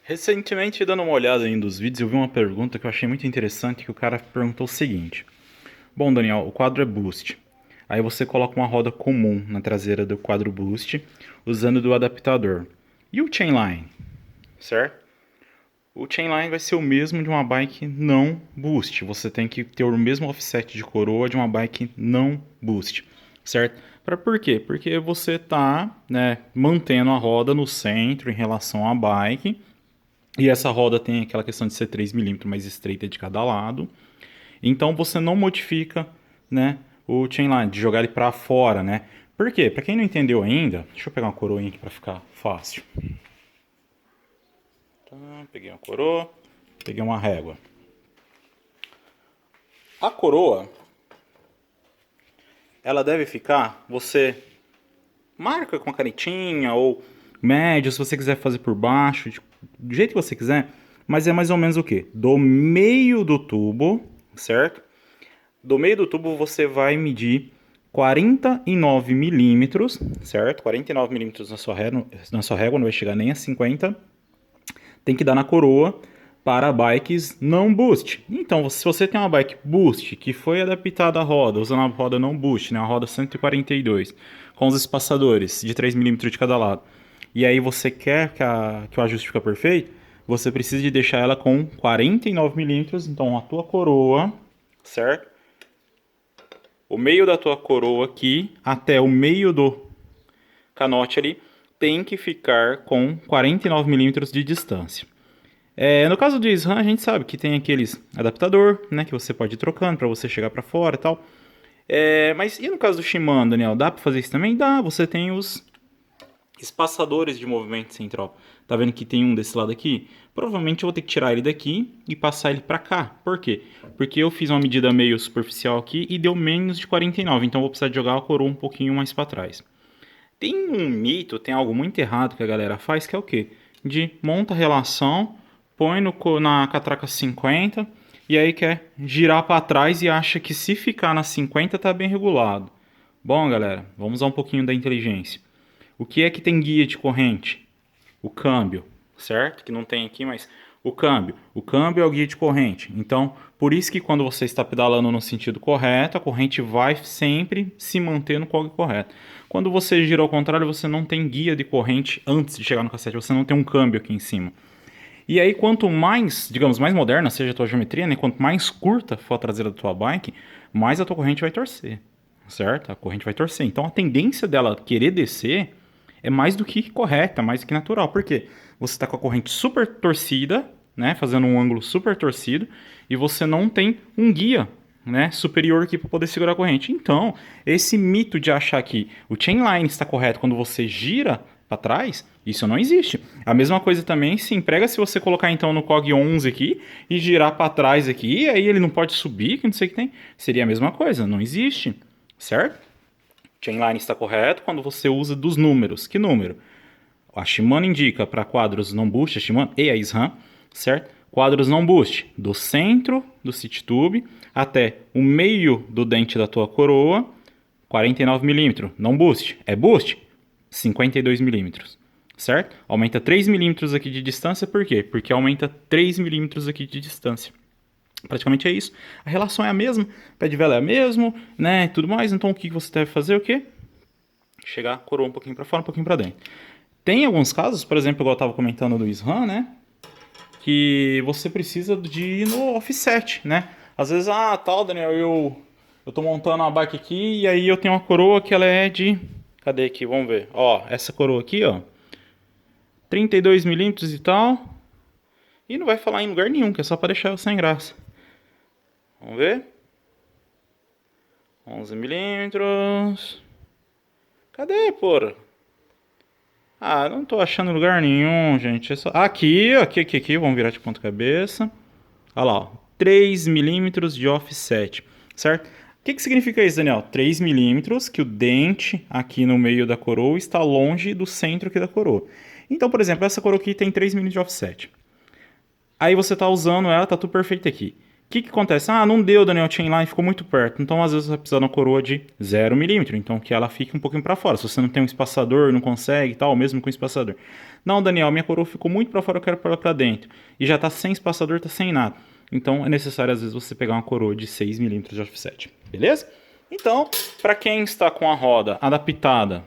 Recentemente, dando uma olhada em dos vídeos, eu vi uma pergunta que eu achei muito interessante, que o cara perguntou o seguinte: Bom, Daniel, o quadro é boost. Aí você coloca uma roda comum na traseira do quadro boost, usando do adaptador. E o chainline, certo? O chainline vai ser o mesmo de uma bike não boost. Você tem que ter o mesmo offset de coroa de uma bike não boost, certo? Por quê? Porque você está, né, mantendo a roda no centro em relação à bike. E essa roda tem aquela questão de ser 3 milímetros mais estreita de cada lado. Então você não modifica, né, o chainline, de jogar ele para fora, né? Por quê? Para quem não entendeu ainda, deixa eu pegar uma coroinha aqui para ficar fácil. Tá, peguei uma coroa, peguei uma régua. A coroa, ela deve ficar, você marca com a canetinha ou médio, se você quiser fazer por baixo, do jeito que você quiser, mas é mais ou menos o quê? Do meio do tubo, certo? Do meio do tubo você vai medir 49 milímetros, certo? 49 milímetros na sua régua, não vai chegar nem a 50. Tem que dar na coroa para bikes não boost. Então, se você tem uma bike boost que foi adaptada à roda, usando a roda não boost, né, a roda 142, com os espaçadores de 3 milímetros de cada lado, e aí você quer que o ajuste fique perfeito, você precisa de deixar ela com 49 milímetros. Então, a tua coroa, certo? O meio da tua coroa aqui até o meio do canote ali tem que ficar com 49 milímetros de distância. No caso do SRAM, a gente sabe que tem aqueles adaptador, né, que você pode ir trocando para você chegar para fora e tal. Mas e no caso do Shimano, Daniel, dá para fazer isso também? Dá, você tem os espaçadores de movimento central. Tá vendo que tem um desse lado aqui? Provavelmente eu vou ter que tirar ele daqui e passar ele para cá. Por quê? Porque eu fiz uma medida meio superficial aqui e deu menos de 49, então eu vou precisar de jogar a coroa um pouquinho mais para trás. Tem um mito, tem algo muito errado que a galera faz, que é o quê? De monta a relação, põe na catraca 50 e aí quer girar para trás e acha que se ficar na 50 tá bem regulado. Bom, galera, vamos usar um pouquinho da inteligência. O que é que tem guia de corrente? O câmbio, certo? Que não tem aqui, mas o câmbio. O câmbio é o guia de corrente. Então, por isso que quando você está pedalando no sentido correto, a corrente vai sempre se manter no código correto. Quando você gira ao contrário, você não tem guia de corrente antes de chegar no cassete, você não tem um câmbio aqui em cima. E aí, quanto mais, digamos, mais moderna seja a tua geometria, né? Quanto mais curta for a traseira da tua bike, mais a tua corrente vai torcer, certo? A corrente vai torcer. Então, a tendência dela querer descer é mais do que correta, mais do que natural. Por quê? Você está com a corrente super torcida, né? Fazendo um ângulo super torcido, e você não tem um guia, né, superior aqui para poder segurar a corrente. Então, esse mito de achar que o chainline está correto quando você gira para trás, isso não existe. A mesma coisa também se emprega se você colocar então no COG 11 aqui e girar para trás aqui, e aí ele não pode subir, que não sei o que tem. Seria a mesma coisa, não existe, certo? Chainline está correto quando você usa dos números. Que número? A Shimano indica para quadros não boost, a Shimano e a SRAM, certo? Quadros não boost, do centro do city tube até o meio do dente da tua coroa, 49 milímetros. Não boost, é boost, 52 milímetros, certo? Aumenta 3 milímetros aqui de distância, por quê? Porque aumenta 3 milímetros aqui de distância. Praticamente é isso. A relação é a mesma, pé de vela é a mesmo, né? Tudo mais. Então o que você deve fazer? O quê? Chegar a coroa um pouquinho para fora, um pouquinho para dentro. Tem alguns casos, por exemplo, igual eu estava comentando do SRAM, né? Que você precisa de ir no offset, né? Às vezes, tal, Daniel, eu tô montando uma bike aqui e aí eu tenho uma coroa que ela é de... Cadê aqui? Vamos ver. Ó, essa coroa aqui, ó. 32 milímetros e tal. E não vai falar em lugar nenhum, que é só para deixar eu sem graça. Vamos ver. 11 milímetros. Cadê, porra? Não tô achando lugar nenhum, gente. É só... Aqui, aqui. Vamos virar de ponta cabeça. Olha lá, ó. 3 milímetros de offset, certo? O que significa isso, Daniel? 3 milímetros que o dente aqui no meio da coroa está longe do centro aqui da coroa. Então, por exemplo, essa coroa aqui tem 3 milímetros de offset. Aí você está usando ela, tá tudo perfeito aqui. que acontece? Ah, não deu, Daniel, chainline ficou muito perto. Então, às vezes, você vai precisar de uma coroa de 0 milímetro. Então, que ela fique um pouquinho para fora. Se você não tem um espaçador, não consegue e tal, mesmo com espaçador. Não, Daniel, minha coroa ficou muito para fora, eu quero pôr ela para dentro. E já tá sem espaçador, tá sem nada. Então, é necessário, às vezes, você pegar uma coroa de 6 milímetros de offset. Beleza? Então, para quem está com a roda adaptada,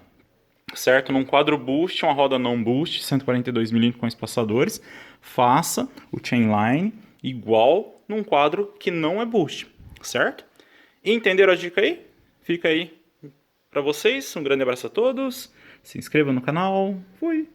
certo? Num quadro boost, uma roda não boost, 142 milímetros com espaçadores, faça o chainline igual num quadro que não é boost, certo? Entenderam a dica aí? Fica aí para vocês. Um grande abraço a todos. Se inscrevam no canal. Fui!